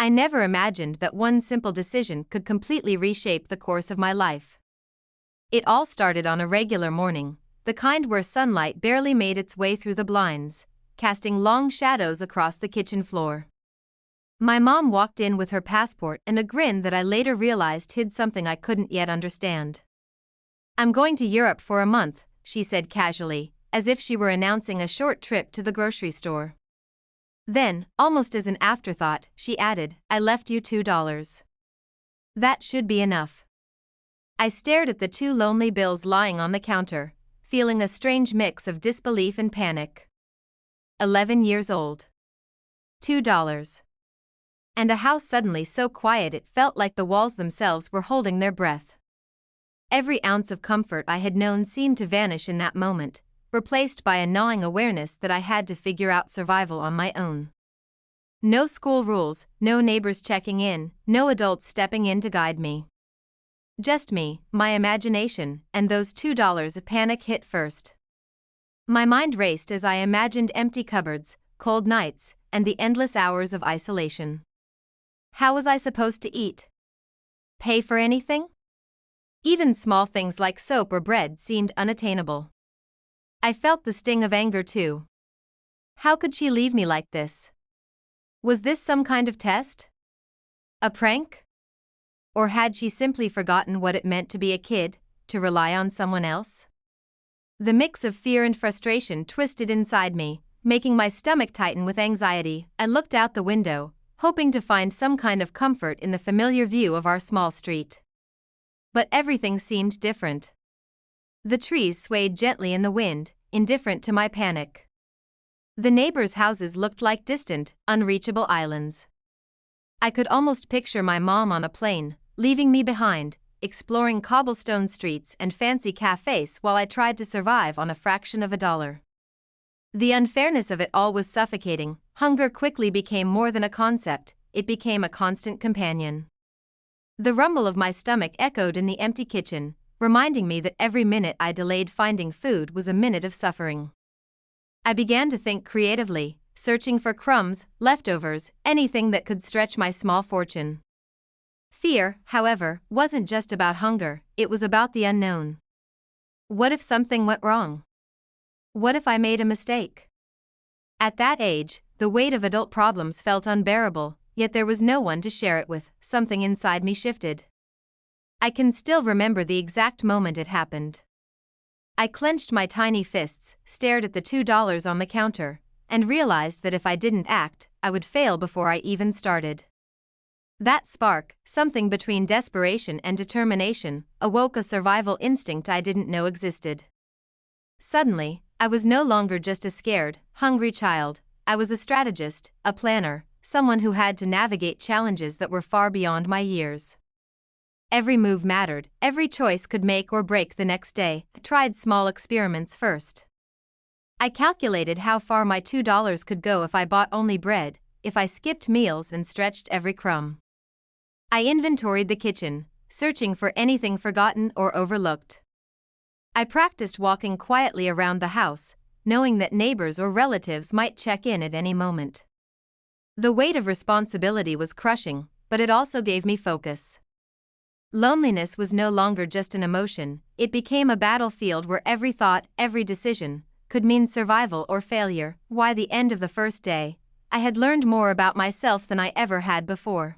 I never imagined that one simple decision could completely reshape the course of my life. It all started on a regular morning, the kind where sunlight barely made its way through the blinds, casting long shadows across the kitchen floor. My mom walked in with her passport and a grin that I later realized hid something I couldn't yet understand. "I'm going to Europe for a month," she said casually, as if she were announcing a short trip to the grocery store. Then, almost as an afterthought, she added, "I left you $2. That should be enough." I stared at the 2 lonely bills lying on the counter, feeling a strange mix of disbelief and panic. 11 years old. $2. And a house suddenly so quiet it felt like the walls themselves were holding their breath. Every ounce of comfort I had known seemed to vanish in that moment, replaced by a gnawing awareness that I had to figure out survival on my own. No school rules, no neighbors checking in, no adults stepping in to guide me. Just me, my imagination, and those $2. A panic hit first. My mind raced as I imagined empty cupboards, cold nights, and the endless hours of isolation. How was I supposed to eat? Pay for anything? Even small things like soap or bread seemed unattainable. I felt the sting of anger too. How could she leave me like this? Was this some kind of test? A prank? Or had she simply forgotten what it meant to be a kid, to rely on someone else? The mix of fear and frustration twisted inside me, making my stomach tighten with anxiety. I looked out the window, hoping to find some kind of comfort in the familiar view of our small street. But everything seemed different. The trees swayed gently in the wind, indifferent to my panic. The neighbors' houses looked like distant, unreachable islands. I could almost picture my mom on a plane, leaving me behind, exploring cobblestone streets and fancy cafes while I tried to survive on a fraction of a dollar. The unfairness of it all was suffocating. Hunger quickly became more than a concept, it became a constant companion. The rumble of my stomach echoed in the empty kitchen, reminding me that every minute I delayed finding food was a minute of suffering. I began to think creatively, searching for crumbs, leftovers, anything that could stretch my small fortune. Fear, however, wasn't just about hunger, it was about the unknown. What if something went wrong? What if I made a mistake? At that age, the weight of adult problems felt unbearable, yet there was no one to share it with. Something inside me shifted. I can still remember the exact moment it happened. I clenched my tiny fists, stared at the $2 on the counter, and realized that if I didn't act, I would fail before I even started. That spark, something between desperation and determination, awoke a survival instinct I didn't know existed. Suddenly, I was no longer just a scared, hungry child. I was a strategist, a planner, someone who had to navigate challenges that were far beyond my years. Every move mattered, every choice could make or break the next day. I tried small experiments first. I calculated how far my $2 could go if I bought only bread, if I skipped meals and stretched every crumb. I inventoried the kitchen, searching for anything forgotten or overlooked. I practiced walking quietly around the house, knowing that neighbors or relatives might check in at any moment. The weight of responsibility was crushing, but it also gave me focus. Loneliness was no longer just an emotion, it became a battlefield where every thought, every decision, could mean survival or failure. By the end of the first day, I had learned more about myself than I ever had before.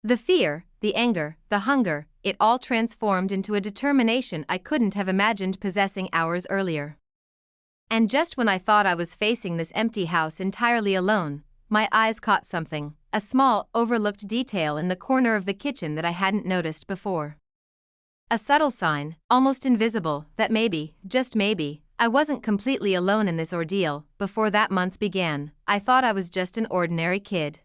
The fear, the anger, the hunger, it all transformed into a determination I couldn't have imagined possessing hours earlier. And just when I thought I was facing this empty house entirely alone, my eyes caught something, a small, overlooked detail in the corner of the kitchen that I hadn't noticed before. A subtle sign, almost invisible, that maybe, just maybe, I wasn't completely alone in this ordeal. Before that month began, I thought I was just an ordinary kid.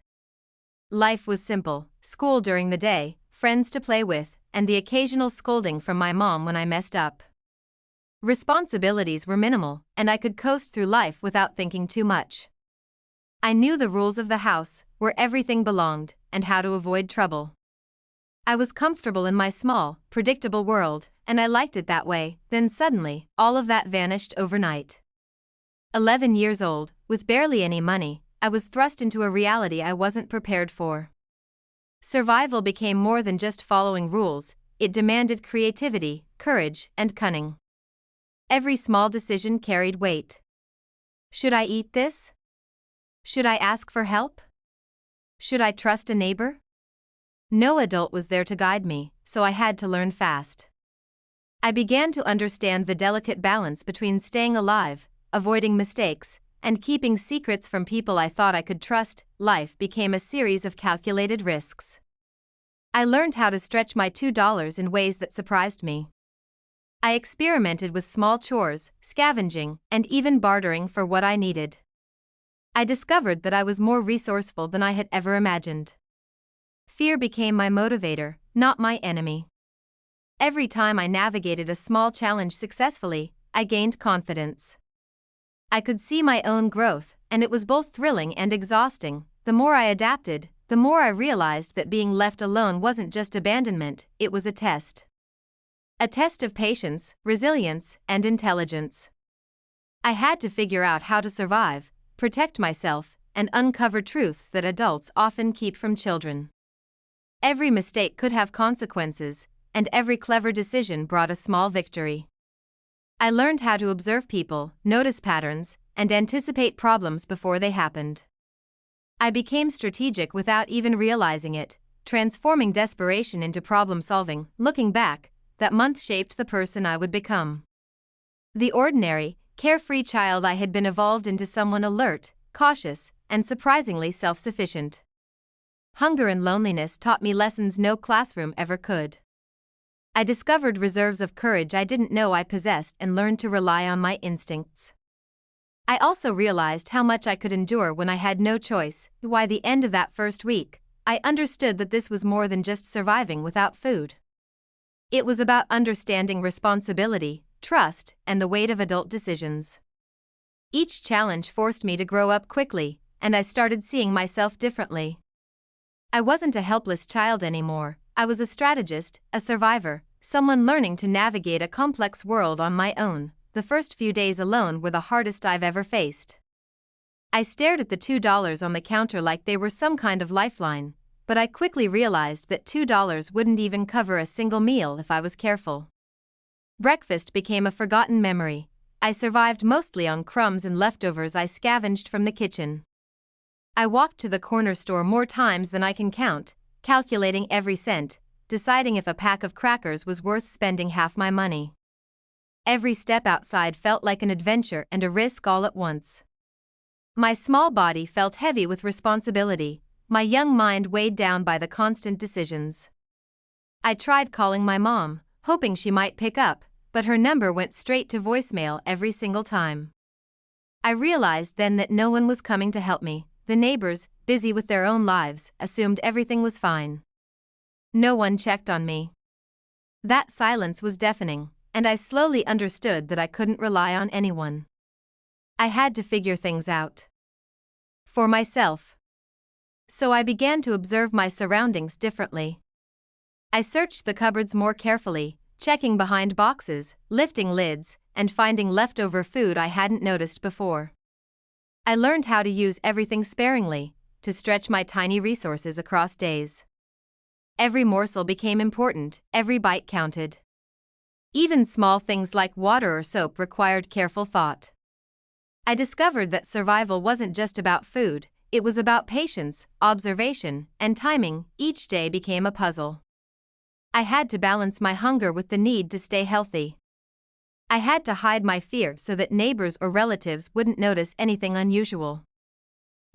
Life was simple, school during the day, friends to play with, and the occasional scolding from my mom when I messed up. Responsibilities were minimal, and I could coast through life without thinking too much. I knew the rules of the house, where everything belonged, and how to avoid trouble. I was comfortable in my small, predictable world, and I liked it that way. Then suddenly, all of that vanished overnight. 11 years old, with barely any money, I was thrust into a reality I wasn't prepared for. Survival became more than just following rules, it demanded creativity, courage, and cunning. Every small decision carried weight. Should I eat this? Should I ask for help? Should I trust a neighbor? No adult was there to guide me, so I had to learn fast. I began to understand the delicate balance between staying alive, avoiding mistakes, and keeping secrets from people I thought I could trust. Life became a series of calculated risks. I learned how to stretch my $2 in ways that surprised me. I experimented with small chores, scavenging, and even bartering for what I needed. I discovered that I was more resourceful than I had ever imagined. Fear became my motivator, not my enemy. Every time I navigated a small challenge successfully, I gained confidence. I could see my own growth, and it was both thrilling and exhausting. The more I adapted, the more I realized that being left alone wasn't just abandonment, it was a test. A test of patience, resilience, and intelligence. I had to figure out how to survive, protect myself, and uncover truths that adults often keep from children. Every mistake could have consequences, and every clever decision brought a small victory. I learned how to observe people, notice patterns, and anticipate problems before they happened. I became strategic without even realizing it, transforming desperation into problem solving. Looking back, that month shaped the person I would become. The ordinary, carefree child I had been evolved into someone alert, cautious, and surprisingly self-sufficient. Hunger and loneliness taught me lessons no classroom ever could. I discovered reserves of courage I didn't know I possessed and learned to rely on my instincts. I also realized how much I could endure when I had no choice. By the end of that first week, I understood that this was more than just surviving without food. It was about understanding responsibility, trust, and the weight of adult decisions. Each challenge forced me to grow up quickly, and I started seeing myself differently. I wasn't a helpless child anymore, I was a strategist, a survivor, someone learning to navigate a complex world on my own. The first few days alone were the hardest I've ever faced. I stared at the $2 on the counter like they were some kind of lifeline, but I quickly realized that $2 wouldn't even cover a single meal if I was careful. Breakfast became a forgotten memory. I survived mostly on crumbs and leftovers I scavenged from the kitchen. I walked to the corner store more times than I can count, calculating every cent, deciding if a pack of crackers was worth spending half my money. Every step outside felt like an adventure and a risk all at once. My small body felt heavy with responsibility, my young mind weighed down by the constant decisions. I tried calling my mom, hoping she might pick up, but her number went straight to voicemail every single time. I realized then that no one was coming to help me. The neighbors, busy with their own lives, assumed everything was fine. No one checked on me. That silence was deafening, and I slowly understood that I couldn't rely on anyone. I had to figure things out. For myself. So I began to observe my surroundings differently. I searched the cupboards more carefully, checking behind boxes, lifting lids, and finding leftover food I hadn't noticed before. I learned how to use everything sparingly, to stretch my tiny resources across days. Every morsel became important, every bite counted. Even small things like water or soap required careful thought. I discovered that survival wasn't just about food, it was about patience, observation, and timing. Each day became a puzzle. I had to balance my hunger with the need to stay healthy. I had to hide my fear so that neighbors or relatives wouldn't notice anything unusual.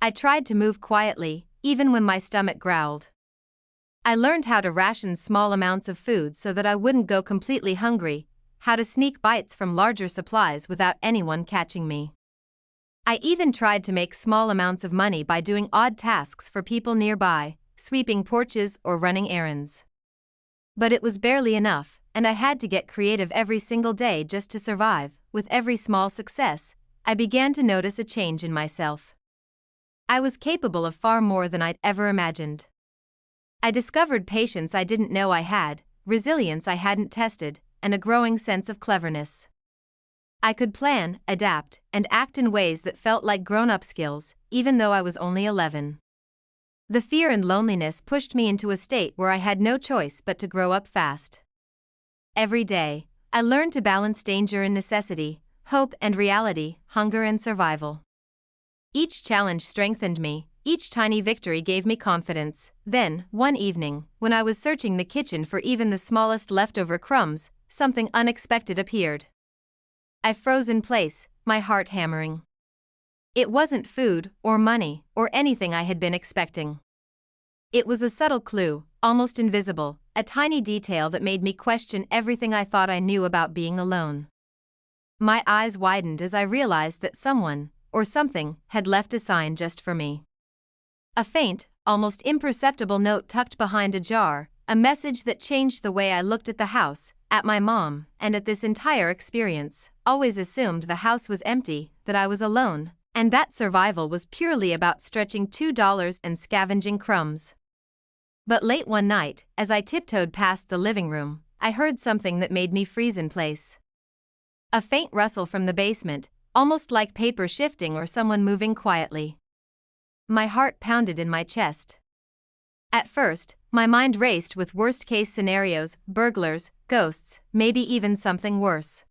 I tried to move quietly, even when my stomach growled. I learned how to ration small amounts of food so that I wouldn't go completely hungry, how to sneak bites from larger supplies without anyone catching me. I even tried to make small amounts of money by doing odd tasks for people nearby, sweeping porches or running errands. But it was barely enough, and I had to get creative every single day just to survive. With every small success, I began to notice a change in myself. I was capable of far more than I'd ever imagined. I discovered patience I didn't know I had, resilience I hadn't tested, and a growing sense of cleverness. I could plan, adapt, and act in ways that felt like grown-up skills, even though I was only 11. The fear and loneliness pushed me into a state where I had no choice but to grow up fast. Every day, I learned to balance danger and necessity, hope and reality, hunger and survival. Each challenge strengthened me, each tiny victory gave me confidence. Then, one evening, when I was searching the kitchen for even the smallest leftover crumbs, something unexpected appeared. I froze in place, my heart hammering. It wasn't food, or money, or anything I had been expecting. It was a subtle clue, almost invisible, a tiny detail that made me question everything I thought I knew about being alone. My eyes widened as I realized that someone, or something, had left a sign just for me. A faint, almost imperceptible note tucked behind a jar, a message that changed the way I looked at the house, at my mom, and at this entire experience. Always assumed the house was empty, that I was alone, and that survival was purely about stretching $2 and scavenging crumbs. But late one night, as I tiptoed past the living room, I heard something that made me freeze in place. A faint rustle from the basement, almost like paper shifting or someone moving quietly. My heart pounded in my chest. At first, my mind raced with worst-case scenarios, burglars, ghosts, maybe even something worse.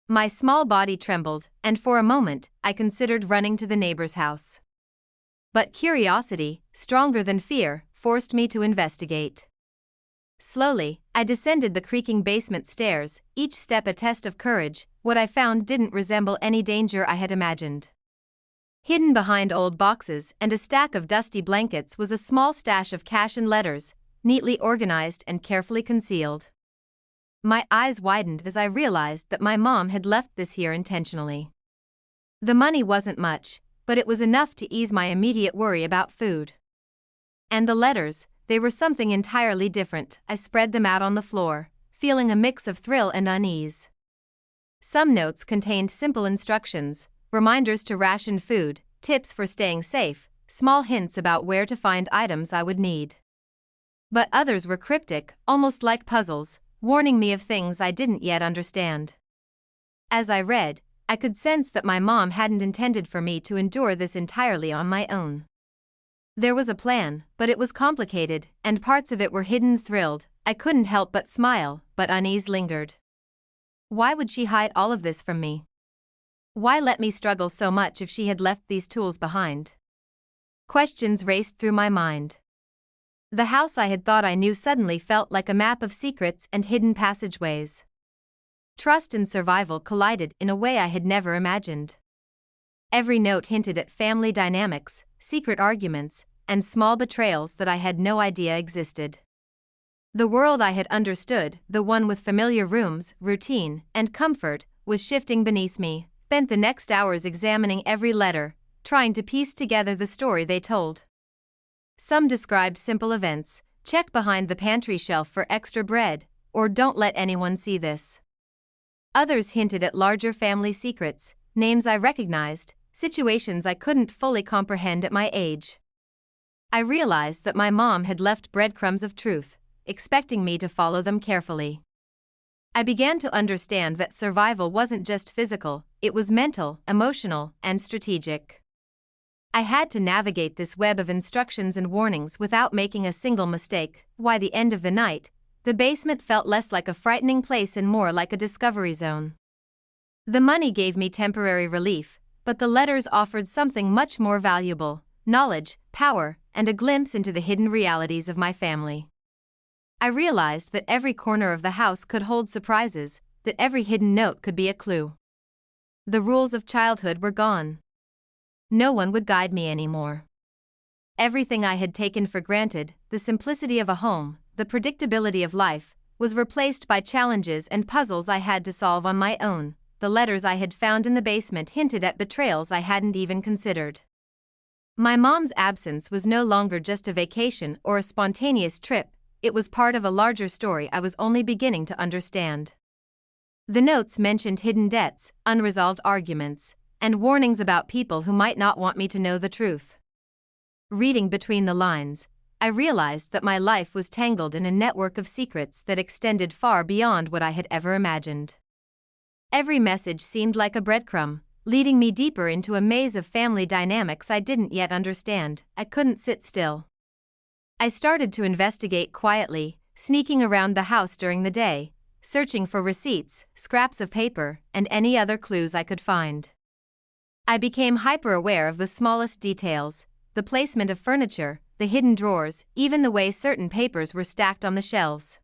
My small body trembled, and for a moment, I considered running to the neighbor's house. But curiosity, stronger than fear, forced me to investigate. Slowly, I descended the creaking basement stairs, each step a test of courage. What I found didn't resemble any danger I had imagined. Hidden behind old boxes and a stack of dusty blankets was a small stash of cash and letters, neatly organized and carefully concealed. My eyes widened as I realized that my mom had left this here intentionally. The money wasn't much, but it was enough to ease my immediate worry about food. And the letters, they were something entirely different. I spread them out on the floor, feeling a mix of thrill and unease. Some notes contained simple instructions, reminders to ration food, tips for staying safe, small hints about where to find items I would need. But others were cryptic, almost like puzzles, warning me of things I didn't yet understand. As I read, I could sense that my mom hadn't intended for me to endure this entirely on my own. There was a plan, but it was complicated, and parts of it were hidden. Thrilled, I couldn't help but smile, but unease lingered. Why would she hide all of this from me? Why let me struggle so much if she had left these tools behind? Questions raced through my mind. The house I had thought I knew suddenly felt like a map of secrets and hidden passageways. Trust and survival collided in a way I had never imagined. Every note hinted at family dynamics, secret arguments, and small betrayals that I had no idea existed. The world I had understood, the one with familiar rooms, routine, and comfort, was shifting beneath me. Spent the next hours examining every letter, trying to piece together the story they told. Some described simple events: check behind the pantry shelf for extra bread, or don't let anyone see this. Others hinted at larger family secrets, names I recognized, situations I couldn't fully comprehend at my age. I realized that my mom had left breadcrumbs of truth, expecting me to follow them carefully. I began to understand that survival wasn't just physical, it was mental, emotional, and strategic. I had to navigate this web of instructions and warnings without making a single mistake. By the end of the night, the basement felt less like a frightening place and more like a discovery zone. The money gave me temporary relief, but the letters offered something much more valuable: knowledge, power, and a glimpse into the hidden realities of my family. I realized that every corner of the house could hold surprises, that every hidden note could be a clue. The rules of childhood were gone. No one would guide me anymore. Everything I had taken for granted, the simplicity of a home, the predictability of life, was replaced by challenges and puzzles I had to solve on my own. The letters I had found in the basement hinted at betrayals I hadn't even considered. My mom's absence was no longer just a vacation or a spontaneous trip. It was part of a larger story I was only beginning to understand. The notes mentioned hidden debts, unresolved arguments, and warnings about people who might not want me to know the truth. Reading between the lines, I realized that my life was tangled in a network of secrets that extended far beyond what I had ever imagined. Every message seemed like a breadcrumb, leading me deeper into a maze of family dynamics I didn't yet understand. I couldn't sit still. I started to investigate quietly, sneaking around the house during the day, searching for receipts, scraps of paper, and any other clues I could find. I became hyper-aware of the smallest details, the placement of furniture, the hidden drawers, even the way certain papers were stacked on the shelves.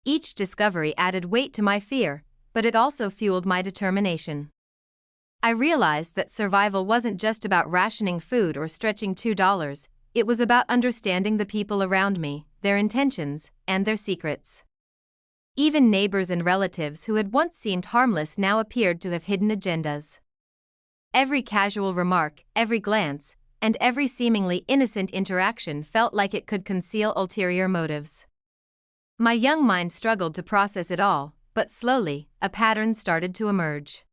Each discovery added weight to my fear, but it also fueled my determination. I realized that survival wasn't just about rationing food or stretching $2, it was about understanding the people around me, their intentions, and their secrets. Even neighbors and relatives who had once seemed harmless now appeared to have hidden agendas. Every casual remark, every glance, and every seemingly innocent interaction felt like it could conceal ulterior motives. My young mind struggled to process it all, but slowly, a pattern started to emerge.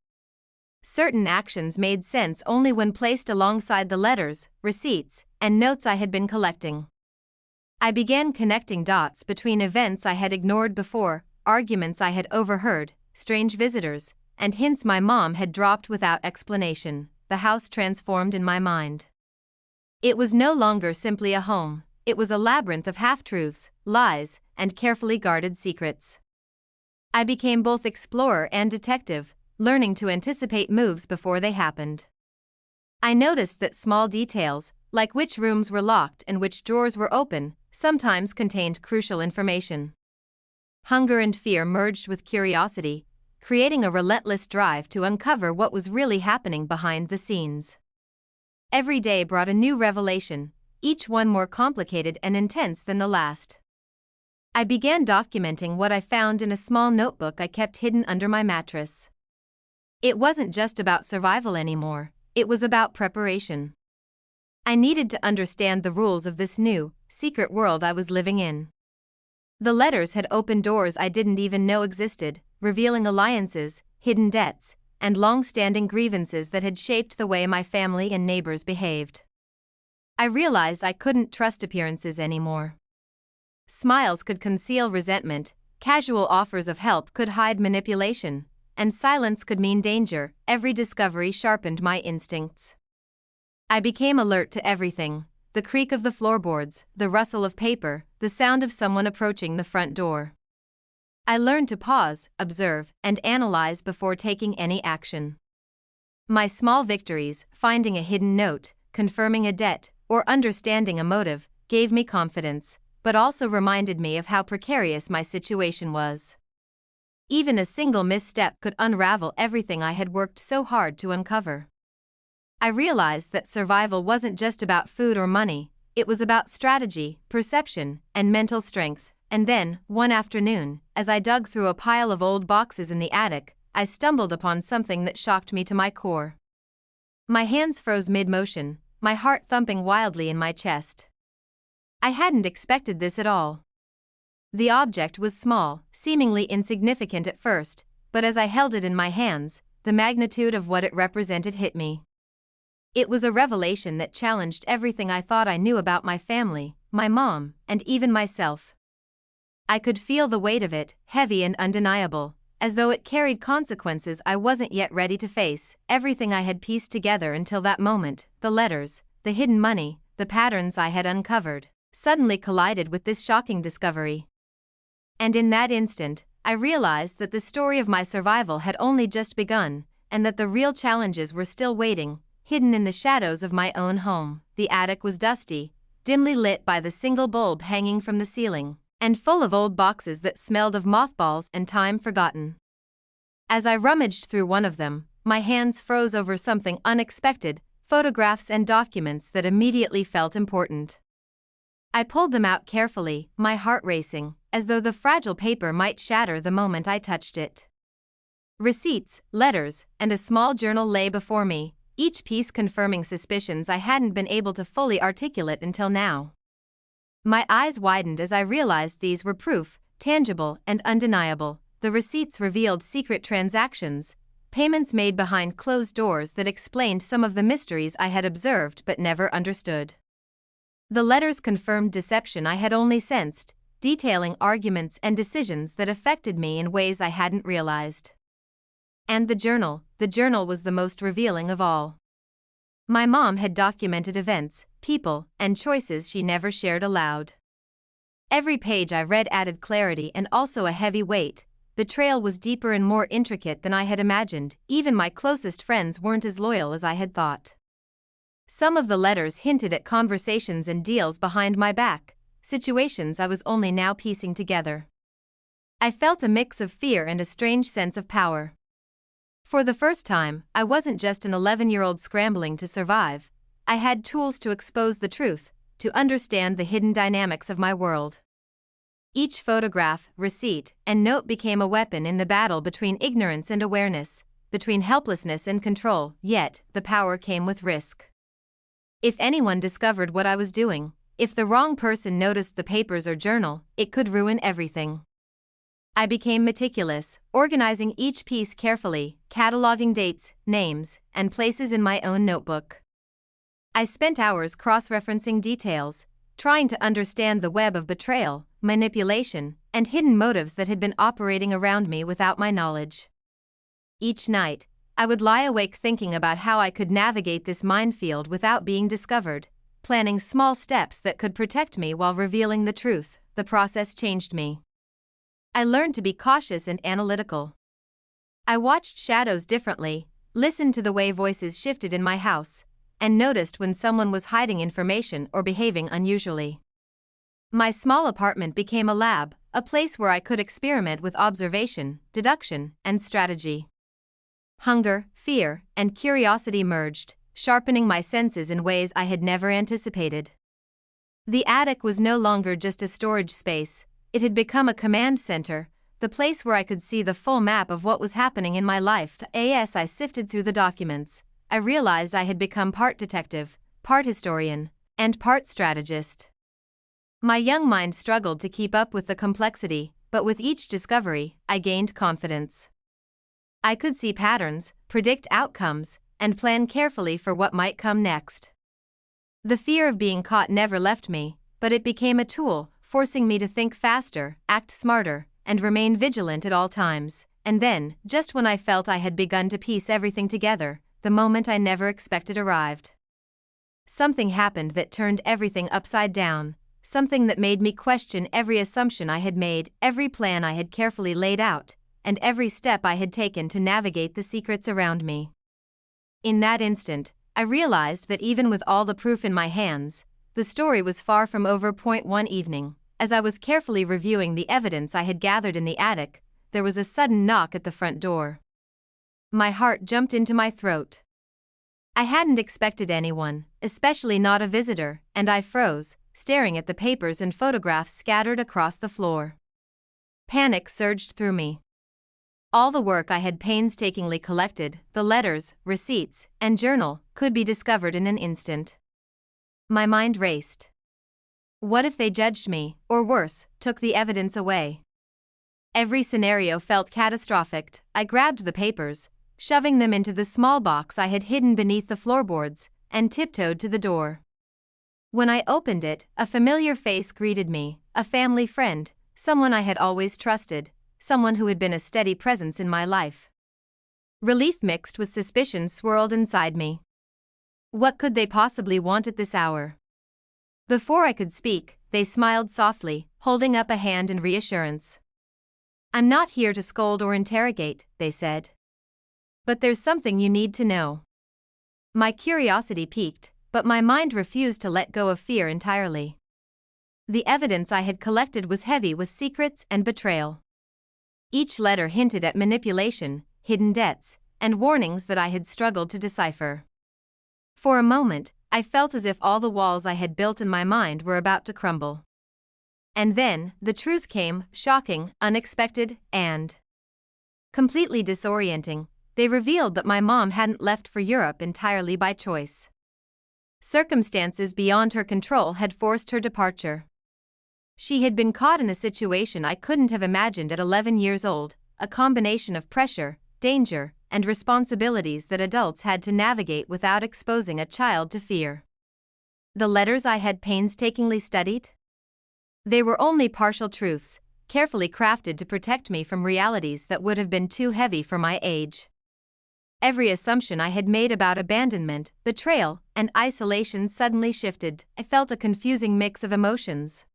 Certain actions made sense only when placed alongside the letters, receipts, and notes I had been collecting. I began connecting dots between events I had ignored before, arguments I had overheard, strange visitors, and hints my mom had dropped without explanation. The house transformed in my mind. It was no longer simply a home, it was a labyrinth of half-truths, lies, and carefully guarded secrets. I became both explorer and detective, learning to anticipate moves before they happened. I noticed that small details, like which rooms were locked and which drawers were open, sometimes contained crucial information. Hunger and fear merged with curiosity, creating a relentless drive to uncover what was really happening behind the scenes. Every day brought a new revelation, each one more complicated and intense than the last. I began documenting what I found in a small notebook I kept hidden under my mattress. It wasn't just about survival anymore, it was about preparation. I needed to understand the rules of this new, secret world I was living in. The letters had opened doors I didn't even know existed, revealing alliances, hidden debts, and long-standing grievances that had shaped the way my family and neighbors behaved. I realized I couldn't trust appearances anymore. Smiles could conceal resentment, casual offers of help could hide manipulation, and silence could mean danger. Every discovery sharpened my instincts. I became alert to everything: the creak of the floorboards, the rustle of paper, the sound of someone approaching the front door. I learned to pause, observe, and analyze before taking any action. My small victories, finding a hidden note, confirming a debt, or understanding a motive, gave me confidence, but also reminded me of how precarious my situation was. Even a single misstep could unravel everything I had worked so hard to uncover. I realized that survival wasn't just about food or money, it was about strategy, perception, and mental strength. And then, one afternoon, as I dug through a pile of old boxes in the attic, I stumbled upon something that shocked me to my core. My hands froze mid-motion, my heart thumping wildly in my chest. I hadn't expected this at all. The object was small, seemingly insignificant at first, but as I held it in my hands, the magnitude of what it represented hit me. It was a revelation that challenged everything I thought I knew about my family, my mom, and even myself. I could feel the weight of it, heavy and undeniable, as though it carried consequences I wasn't yet ready to face. Everything I had pieced together until that moment, the letters, the hidden money, the patterns I had uncovered, suddenly collided with this shocking discovery. And in that instant, I realized that the story of my survival had only just begun, and that the real challenges were still waiting, hidden in the shadows of my own home. The attic was dusty, dimly lit by the single bulb hanging from the ceiling, and full of old boxes that smelled of mothballs and time forgotten. As I rummaged through one of them, my hands froze over something unexpected: photographs and documents that immediately felt important. I pulled them out carefully, my heart racing, as though the fragile paper might shatter the moment I touched it. Receipts, letters, and a small journal lay before me, each piece confirming suspicions I hadn't been able to fully articulate until now. My eyes widened as I realized these were proof, tangible and undeniable. The receipts revealed secret transactions, payments made behind closed doors that explained some of the mysteries I had observed but never understood. The letters confirmed deception I had only sensed, detailing arguments and decisions that affected me in ways I hadn't realized. And the journal was the most revealing of all. My mom had documented events, people, and choices she never shared aloud. Every page I read added clarity and also a heavy weight. Betrayal was deeper and more intricate than I had imagined. Even my closest friends weren't as loyal as I had thought. Some of the letters hinted at conversations and deals behind my back, situations I was only now piecing together. I felt a mix of fear and a strange sense of power. For the first time, I wasn't just an 11-year-old scrambling to survive. I had tools to expose the truth, to understand the hidden dynamics of my world. Each photograph, receipt, and note became a weapon in the battle between ignorance and awareness, between helplessness and control, yet the power came with risk. If anyone discovered what I was doing, if the wrong person noticed the papers or journal, it could ruin everything. I became meticulous, organizing each piece carefully, cataloging dates, names, and places in my own notebook. I spent hours cross-referencing details, trying to understand the web of betrayal, manipulation, and hidden motives that had been operating around me without my knowledge. Each night, I would lie awake thinking about how I could navigate this minefield without being discovered, planning small steps that could protect me while revealing the truth. The process changed me. I learned to be cautious and analytical. I watched shadows differently, listened to the way voices shifted in my house, and noticed when someone was hiding information or behaving unusually. My small apartment became a lab, a place where I could experiment with observation, deduction, and strategy. Hunger, fear, and curiosity merged, sharpening my senses in ways I had never anticipated. The attic was no longer just a storage space. It had become a command center, the place where I could see the full map of what was happening in my life. As I sifted through the documents, I realized I had become part detective, part historian, and part strategist. My young mind struggled to keep up with the complexity, but with each discovery, I gained confidence. I could see patterns, predict outcomes, and plan carefully for what might come next. The fear of being caught never left me, but it became a tool, forcing me to think faster, act smarter, and remain vigilant at all times. And then, just when I felt I had begun to piece everything together, the moment I never expected arrived. Something happened that turned everything upside down, something that made me question every assumption I had made, every plan I had carefully laid out, and every step I had taken to navigate the secrets around me. In that instant, I realized that even with all the proof in my hands, the story was far from over. One evening, as I was carefully reviewing the evidence I had gathered in the attic, there was a sudden knock at the front door. My heart jumped into my throat. I hadn't expected anyone, especially not a visitor, and I froze, staring at the papers and photographs scattered across the floor. Panic surged through me. All the work I had painstakingly collected, the letters, receipts, and journal, could be discovered in an instant. My mind raced. What if they judged me, or worse, took the evidence away? Every scenario felt catastrophic. I grabbed the papers, shoving them into the small box I had hidden beneath the floorboards, and tiptoed to the door. When I opened it, a familiar face greeted me, a family friend, someone I had always trusted, someone who had been a steady presence in my life. Relief mixed with suspicion swirled inside me. What could they possibly want at this hour? Before I could speak, they smiled softly, holding up a hand in reassurance. "I'm not here to scold or interrogate," they said. "But there's something you need to know." My curiosity piqued, but my mind refused to let go of fear entirely. The evidence I had collected was heavy with secrets and betrayal. Each letter hinted at manipulation, hidden debts, and warnings that I had struggled to decipher. For a moment, I felt as if all the walls I had built in my mind were about to crumble. And then, the truth came, shocking, unexpected, and completely disorienting. They revealed that my mom hadn't left for Europe entirely by choice. Circumstances beyond her control had forced her departure. She had been caught in a situation I couldn't have imagined at 11 years old, a combination of pressure, danger, and responsibilities that adults had to navigate without exposing a child to fear. The letters I had painstakingly studied? They were only partial truths, carefully crafted to protect me from realities that would have been too heavy for my age. every assumption I had made about abandonment, betrayal, and isolation suddenly shifted. I felt a confusing mix of emotions.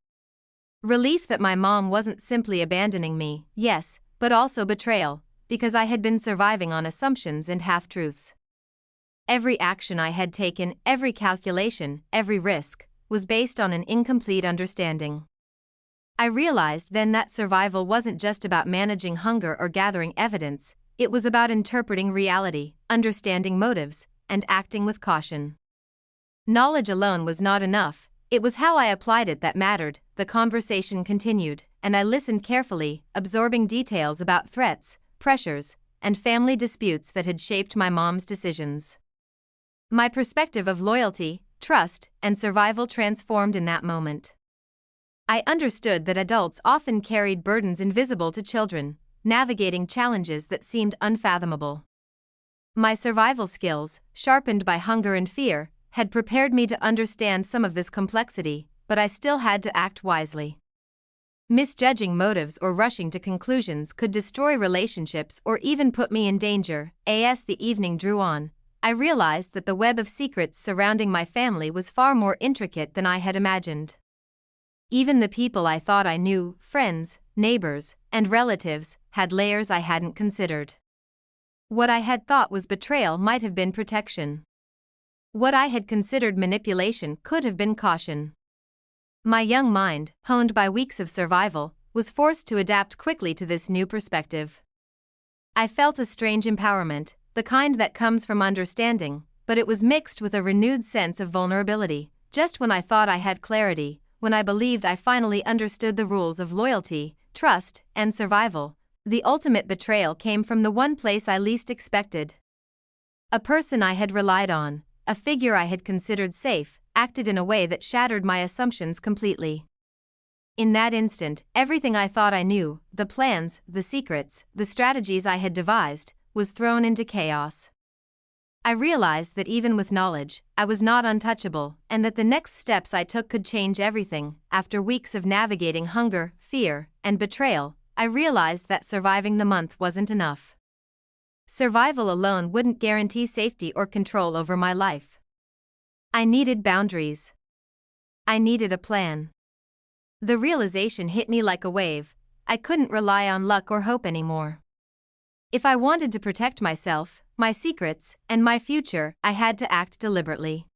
Relief that my mom wasn't simply abandoning me, yes, but also betrayal, because I had been surviving on assumptions and half-truths. Every action I had taken, every calculation, every risk, was based on an incomplete understanding. I realized then that survival wasn't just about managing hunger or gathering evidence, it was about interpreting reality, understanding motives, and acting with caution. Knowledge alone was not enough, it was how I applied it that mattered. The conversation continued, and I listened carefully, absorbing details about threats, pressures, and family disputes that had shaped my mom's decisions. My perspective of loyalty, trust, and survival transformed in that moment. I understood that adults often carried burdens invisible to children, navigating challenges that seemed unfathomable. My survival skills, sharpened by hunger and fear, had prepared me to understand some of this complexity, but I still had to act wisely. Misjudging motives or rushing to conclusions could destroy relationships or even put me in danger. As the evening drew on, I realized that the web of secrets surrounding my family was far more intricate than I had imagined. Even the people I thought I knew, friends, neighbors, and relatives, had layers I hadn't considered. What I had thought was betrayal might have been protection. What I had considered manipulation could have been caution. My young mind, honed by weeks of survival, was forced to adapt quickly to this new perspective. I felt a strange empowerment, the kind that comes from understanding, but it was mixed with a renewed sense of vulnerability. Just when I thought I had clarity, when I believed I finally understood the rules of loyalty, trust, and survival, the ultimate betrayal came from the one place I least expected. A person I had relied on, a figure I had considered safe, acted in a way that shattered my assumptions completely. In that instant, everything I thought I knew, the plans, the secrets, the strategies I had devised, was thrown into chaos. I realized that even with knowledge, I was not untouchable, and that the next steps I took could change everything. After weeks of navigating hunger, fear, and betrayal, I realized that surviving the month wasn't enough. Survival alone wouldn't guarantee safety or control over my life. I needed boundaries. I needed a plan. The realization hit me like a wave. I couldn't rely on luck or hope anymore. If I wanted to protect myself, my secrets, and my future, I had to act deliberately.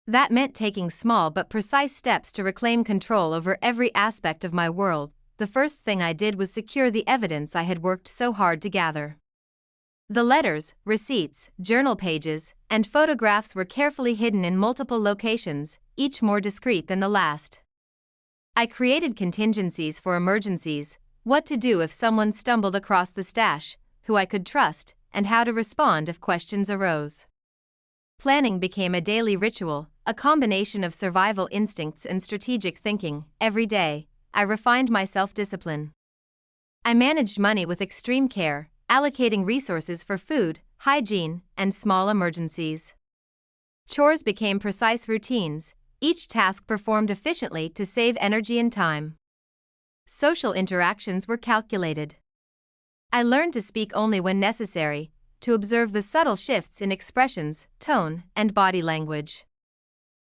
That meant taking small but precise steps to reclaim control over every aspect of my world. The first thing I did was secure the evidence I had worked so hard to gather. The letters, receipts, journal pages, and photographs were carefully hidden in multiple locations, each more discreet than the last. I created contingencies for emergencies, what to do if someone stumbled across the stash, who I could trust, and how to respond if questions arose. Planning became a daily ritual, a combination of survival instincts and strategic thinking. Every day, I refined my self-discipline. I managed money with extreme care, allocating resources for food, hygiene, and small emergencies. Chores became precise routines, each task performed efficiently to save energy and time. Social interactions were calculated. I learned to speak only when necessary, to observe the subtle shifts in expressions, tone, and body language.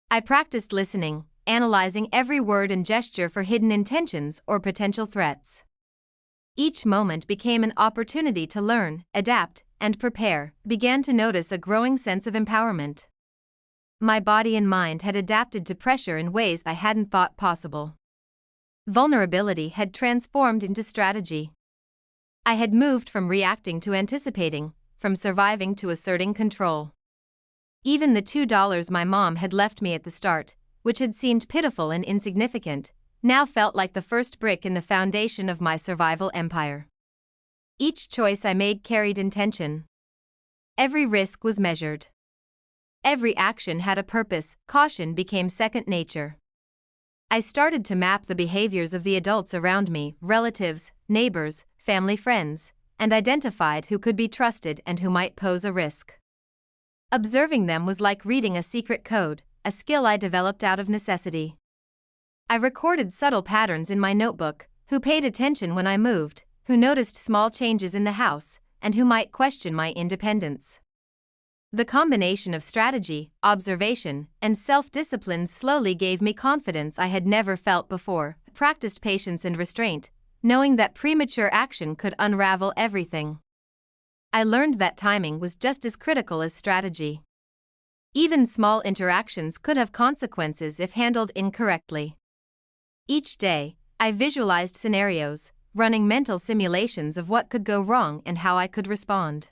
I practiced listening, analyzing every word and gesture for hidden intentions or potential threats. Each moment became an opportunity to learn, adapt, and prepare. Began to notice a growing sense of empowerment. My body and mind had adapted to pressure in ways I hadn't thought possible. Vulnerability had transformed into strategy. I had moved from reacting to anticipating, from surviving to asserting control. Even the $2 my mom had left me at the start, which had seemed pitiful and insignificant, now felt like the first brick in the foundation of my survival empire. Each choice I made carried intention. Every risk was measured. Every action had a purpose. Caution became second nature. I started to map the behaviors of the adults around me, relatives, neighbors, family friends, and identified who could be trusted and who might pose a risk. Observing them was like reading a secret code, a skill I developed out of necessity. I recorded subtle patterns in my notebook: who paid attention when I moved, who noticed small changes in the house, and who might question my independence. The combination of strategy, observation, and self-discipline slowly gave me confidence I had never felt before, practiced patience and restraint, knowing that premature action could unravel everything. I learned that timing was just as critical as strategy. Even small interactions could have consequences if handled incorrectly. Each day, I visualized scenarios, running mental simulations of what could go wrong and how I could respond.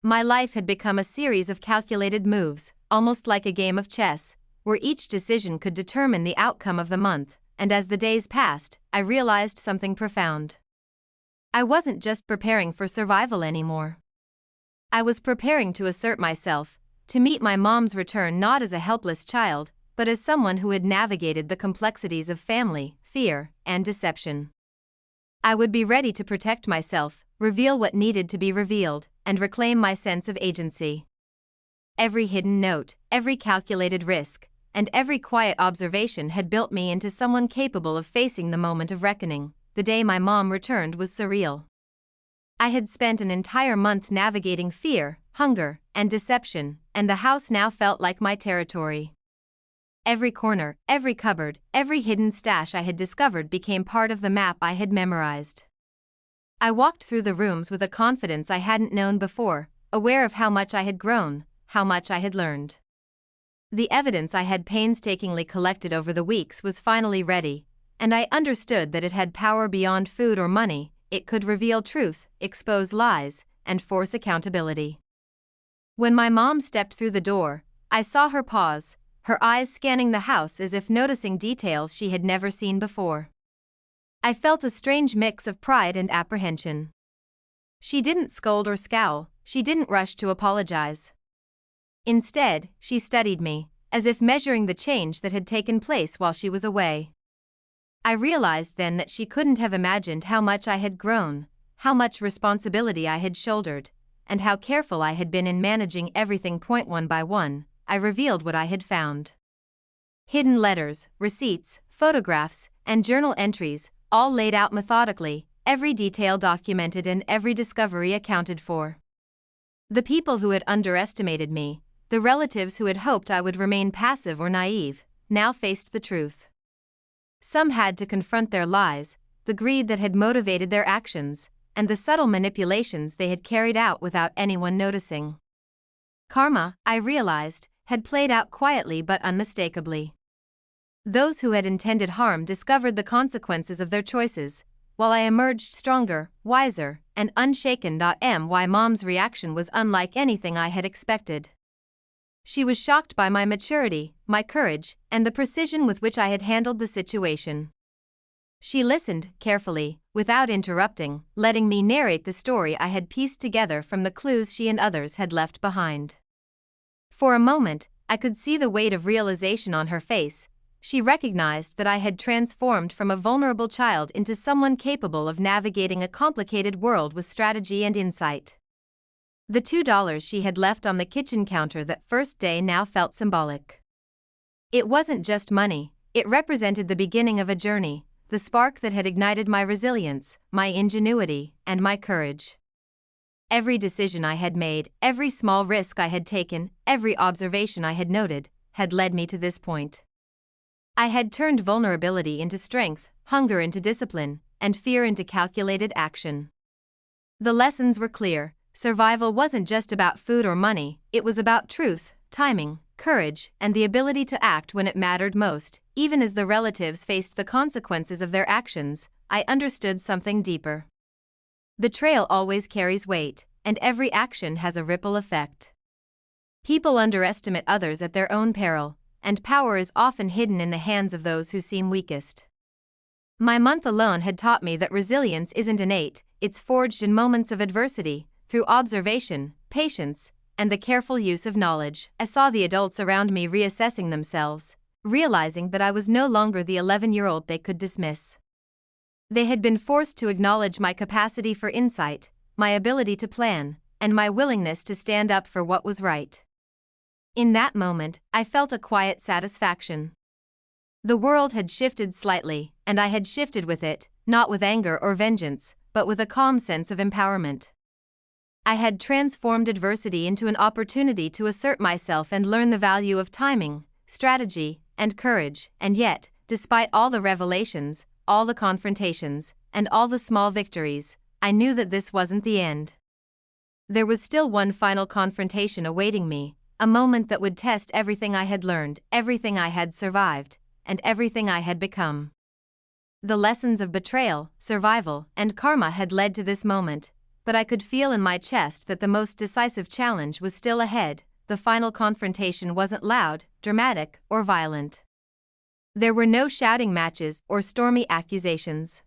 My life had become a series of calculated moves, almost like a game of chess, where each decision could determine the outcome of the month, and as the days passed, I realized something profound. I wasn't just preparing for survival anymore. I was preparing to assert myself, to meet my mom's return not as a helpless child, but as someone who had navigated the complexities of family, fear, and deception. I would be ready to protect myself, reveal what needed to be revealed, and reclaim my sense of agency. Every hidden note, every calculated risk, and every quiet observation had built me into someone capable of facing the moment of reckoning. The day my mom returned was surreal. I had spent an entire month navigating fear, hunger, and deception, and the house now felt like my territory. Every corner, every cupboard, every hidden stash I had discovered became part of the map I had memorized. I walked through the rooms with a confidence I hadn't known before, aware of how much I had grown, how much I had learned. The evidence I had painstakingly collected over the weeks was finally ready, and I understood that it had power beyond food or money. It could reveal truth, expose lies, and force accountability. When my mom stepped through the door, I saw her pause, her eyes scanning the house as if noticing details she had never seen before. I felt a strange mix of pride and apprehension. She didn't scold or scowl, she didn't rush to apologize. Instead, she studied me, as if measuring the change that had taken place while she was away. I realized then that she couldn't have imagined how much I had grown, how much responsibility I had shouldered, and how careful I had been in managing everything. One by one, I revealed what I had found. Hidden letters, receipts, photographs, and journal entries, all laid out methodically, every detail documented and every discovery accounted for. The people who had underestimated me, the relatives who had hoped I would remain passive or naive, now faced the truth. Some had to confront their lies, the greed that had motivated their actions, and the subtle manipulations they had carried out without anyone noticing. Karma, I realized, had played out quietly but unmistakably. Those who had intended harm discovered the consequences of their choices, while I emerged stronger, wiser, and unshaken. My mom's reaction was unlike anything I had expected. She was shocked by my maturity, my courage, and the precision with which I had handled the situation. She listened carefully, without interrupting, letting me narrate the story I had pieced together from the clues she and others had left behind. For a moment, I could see the weight of realization on her face. She recognized that I had transformed from a vulnerable child into someone capable of navigating a complicated world with strategy and insight. The $2 she had left on the kitchen counter that first day now felt symbolic. It wasn't just money, it represented the beginning of a journey, the spark that had ignited my resilience, my ingenuity, and my courage. Every decision I had made, every small risk I had taken, every observation I had noted, had led me to this point. I had turned vulnerability into strength, hunger into discipline, and fear into calculated action. The lessons were clear. Survival wasn't just about food or money, it was about truth, timing, courage, and the ability to act when it mattered most. Even as the relatives faced the consequences of their actions, I understood something deeper. Betrayal always carries weight, and every action has a ripple effect. People underestimate others at their own peril, and power is often hidden in the hands of those who seem weakest. My month alone had taught me that resilience isn't innate, it's forged in moments of adversity. Through observation, patience, and the careful use of knowledge, I saw the adults around me reassessing themselves, realizing that I was no longer the 11-year-old they could dismiss. They had been forced to acknowledge my capacity for insight, my ability to plan, and my willingness to stand up for what was right. In that moment, I felt a quiet satisfaction. The world had shifted slightly, and I had shifted with it, not with anger or vengeance, but with a calm sense of empowerment. I had transformed adversity into an opportunity to assert myself and learn the value of timing, strategy, and courage, and yet, despite all the revelations, all the confrontations, and all the small victories, I knew that this wasn't the end. There was still one final confrontation awaiting me, a moment that would test everything I had learned, everything I had survived, and everything I had become. The lessons of betrayal, survival, and karma had led to this moment, but I could feel in my chest that the most decisive challenge was still ahead. The final confrontation wasn't loud, dramatic, or violent. There were no shouting matches or stormy accusations.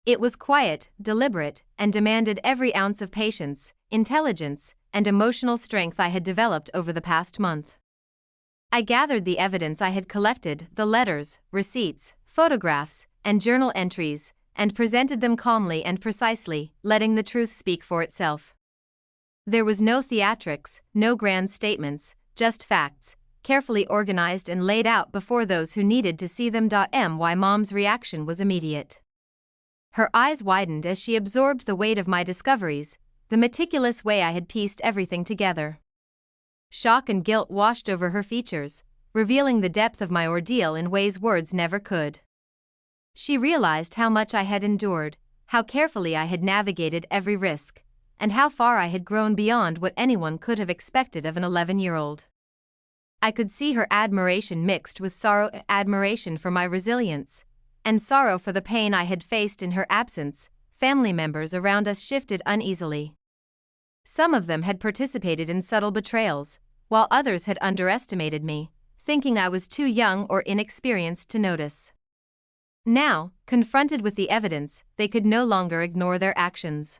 It was quiet, deliberate, and demanded every ounce of patience, intelligence, and emotional strength I had developed over the past month. I gathered the evidence I had collected, the letters, receipts, photographs, and journal entries, and presented them calmly and precisely, letting the truth speak for itself. There was no theatrics, no grand statements, just facts, carefully organized and laid out before those who needed to see them. My mom's reaction was immediate. Her eyes widened as she absorbed the weight of my discoveries, the meticulous way I had pieced everything together. Shock and guilt washed over her features, revealing the depth of my ordeal in ways words never could. She realized how much I had endured, how carefully I had navigated every risk, and how far I had grown beyond what anyone could have expected of an 11-year-old. I could see her admiration mixed with sorrow, admiration for my resilience, and sorrow for the pain I had faced in her absence. Family members around us shifted uneasily. Some of them had participated in subtle betrayals, while others had underestimated me, thinking I was too young or inexperienced to notice. Now, confronted with the evidence, they could no longer ignore their actions.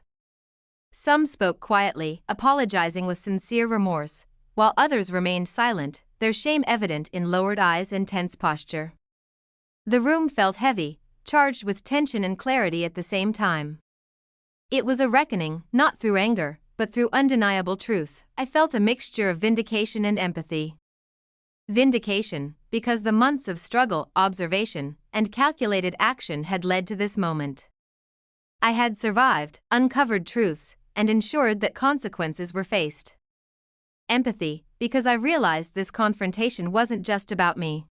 Some spoke quietly, apologizing with sincere remorse, while others remained silent, their shame evident in lowered eyes and tense posture. The room felt heavy, charged with tension and clarity at the same time. It was a reckoning, not through anger, but through undeniable truth. I felt a mixture of vindication and empathy. Vindication, because the months of struggle, observation, and calculated action had led to this moment. I had survived, uncovered truths, and ensured that consequences were faced. Empathy, because I realized this confrontation wasn't just about me.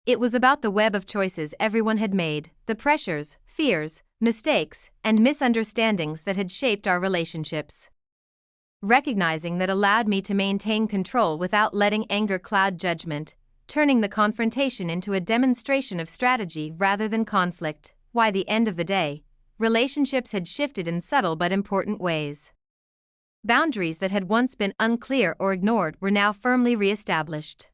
It was about the web of choices everyone had made, the pressures, fears, mistakes, and misunderstandings that had shaped our relationships. Recognizing that allowed me to maintain control without letting anger cloud judgment, turning the confrontation into a demonstration of strategy rather than conflict. By the end of the day, relationships had shifted in subtle but important ways. Boundaries that had once been unclear or ignored were now firmly re-established.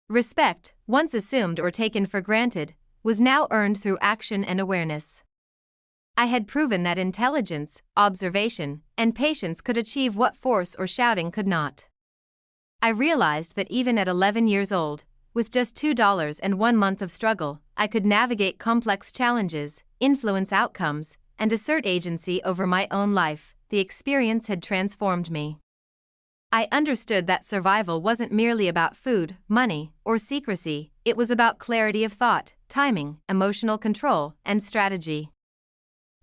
Respect, once assumed or taken for granted, was now earned through action and awareness. I had proven that intelligence, observation, and patience could achieve what force or shouting could not. I realized that even at 11 years old, with just $2 and 1 month of struggle, I could navigate complex challenges, influence outcomes, and assert agency over my own life. The experience had transformed me. I understood that survival wasn't merely about food, money, or secrecy, it was about clarity of thought, timing, emotional control, and strategy.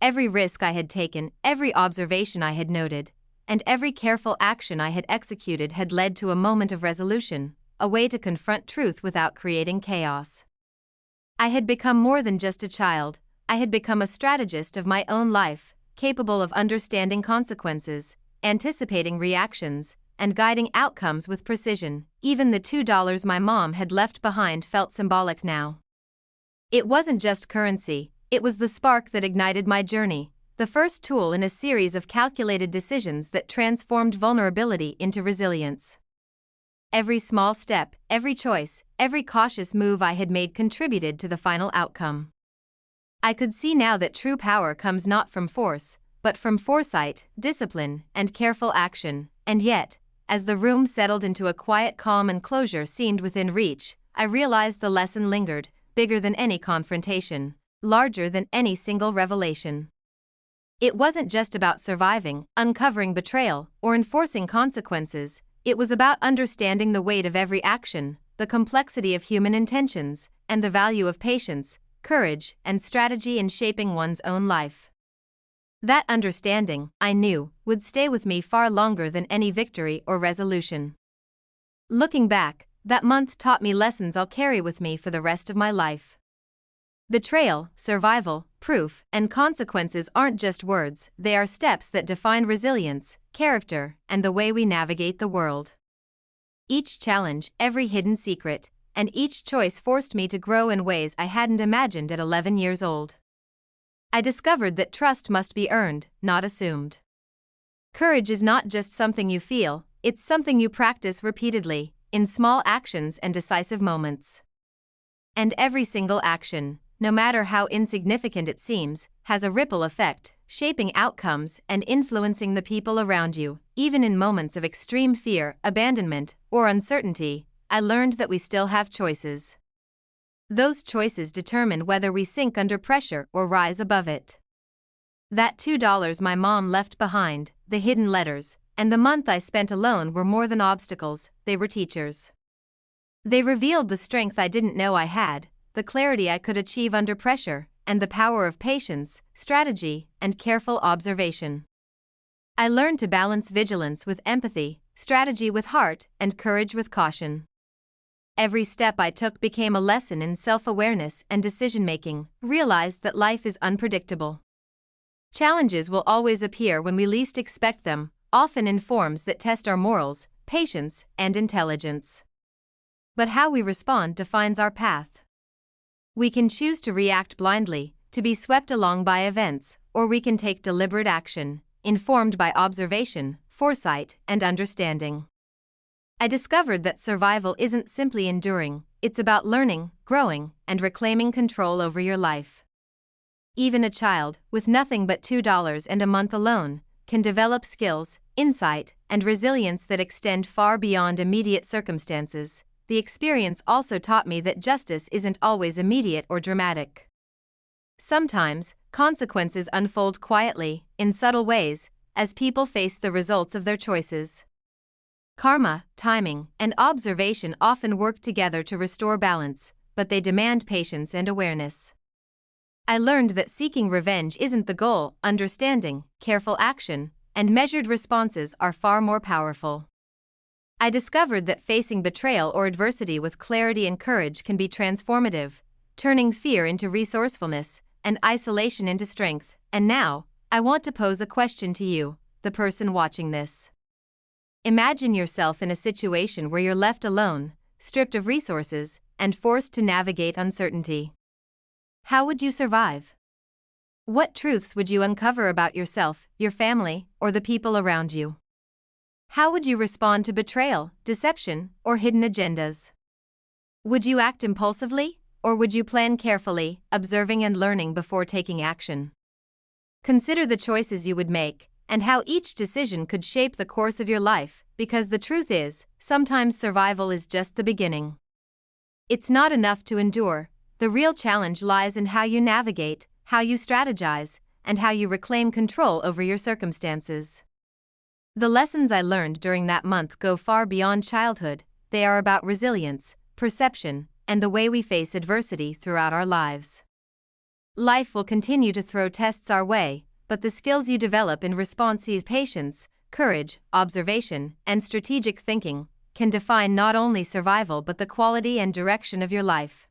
Every risk I had taken, every observation I had noted, and every careful action I had executed had led to a moment of resolution, a way to confront truth without creating chaos. I had become more than just a child, I had become a strategist of my own life, capable of understanding consequences, anticipating reactions, and guiding outcomes with precision. Even the $2 my mom had left behind felt symbolic now. It wasn't just currency, it was the spark that ignited my journey, the first tool in a series of calculated decisions that transformed vulnerability into resilience. Every small step, every choice, every cautious move I had made contributed to the final outcome. I could see now that true power comes not from force, but from foresight, discipline, and careful action. And yet, as the room settled into a quiet calm and closure seemed within reach, I realized the lesson lingered, bigger than any confrontation, larger than any single revelation. It wasn't just about surviving, uncovering betrayal, or enforcing consequences, it was about understanding the weight of every action, the complexity of human intentions, and the value of patience, courage, and strategy in shaping one's own life. That understanding, I knew, would stay with me far longer than any victory or resolution. Looking back, that month taught me lessons I'll carry with me for the rest of my life. Betrayal, survival, proof, and consequences aren't just words, they are steps that define resilience, character, and the way we navigate the world. Each challenge, every hidden secret, and each choice forced me to grow in ways I hadn't imagined at 11 years old. I discovered that trust must be earned, not assumed. Courage is not just something you feel, it's something you practice repeatedly, in small actions and decisive moments. And every single action, no matter how insignificant it seems, has a ripple effect, shaping outcomes and influencing the people around you. Even in moments of extreme fear, abandonment, or uncertainty, I learned that we still have choices. Those choices determine whether we sink under pressure or rise above it. That $2 my mom left behind, the hidden letters, and the month I spent alone were more than obstacles, they were teachers. They revealed the strength I didn't know I had, the clarity I could achieve under pressure, and the power of patience, strategy, and careful observation. I learned to balance vigilance with empathy, strategy with heart, and courage with caution. Every step I took became a lesson in self-awareness and decision-making, realized that life is unpredictable. Challenges will always appear when we least expect them, often in forms that test our morals, patience, and intelligence. But how we respond defines our path. We can choose to react blindly, to be swept along by events, or we can take deliberate action, informed by observation, foresight, and understanding. I discovered that survival isn't simply enduring, it's about learning, growing, and reclaiming control over your life. Even a child, with nothing but $2 and a month alone, can develop skills, insight, and resilience that extend far beyond immediate circumstances. The experience also taught me that justice isn't always immediate or dramatic. Sometimes, consequences unfold quietly, in subtle ways, as people face the results of their choices. Karma, timing, and observation often work together to restore balance, but they demand patience and awareness. I learned that seeking revenge isn't the goal, understanding, careful action, and measured responses are far more powerful. I discovered that facing betrayal or adversity with clarity and courage can be transformative, turning fear into resourcefulness and isolation into strength. And now, I want to pose a question to you, the person watching this. Imagine yourself in a situation where you're left alone, stripped of resources, and forced to navigate uncertainty. How would you survive? What truths would you uncover about yourself, your family, or the people around you? How would you respond to betrayal, deception, or hidden agendas? Would you act impulsively, or would you plan carefully, observing and learning before taking action? Consider the choices you would make, and how each decision could shape the course of your life, because the truth is, sometimes survival is just the beginning. It's not enough to endure, the real challenge lies in how you navigate, how you strategize, and how you reclaim control over your circumstances. The lessons I learned during that month go far beyond childhood, they are about resilience, perception, and the way we face adversity throughout our lives. Life will continue to throw tests our way, but the skills you develop in response to patience, courage, observation, and strategic thinking can define not only survival but the quality and direction of your life.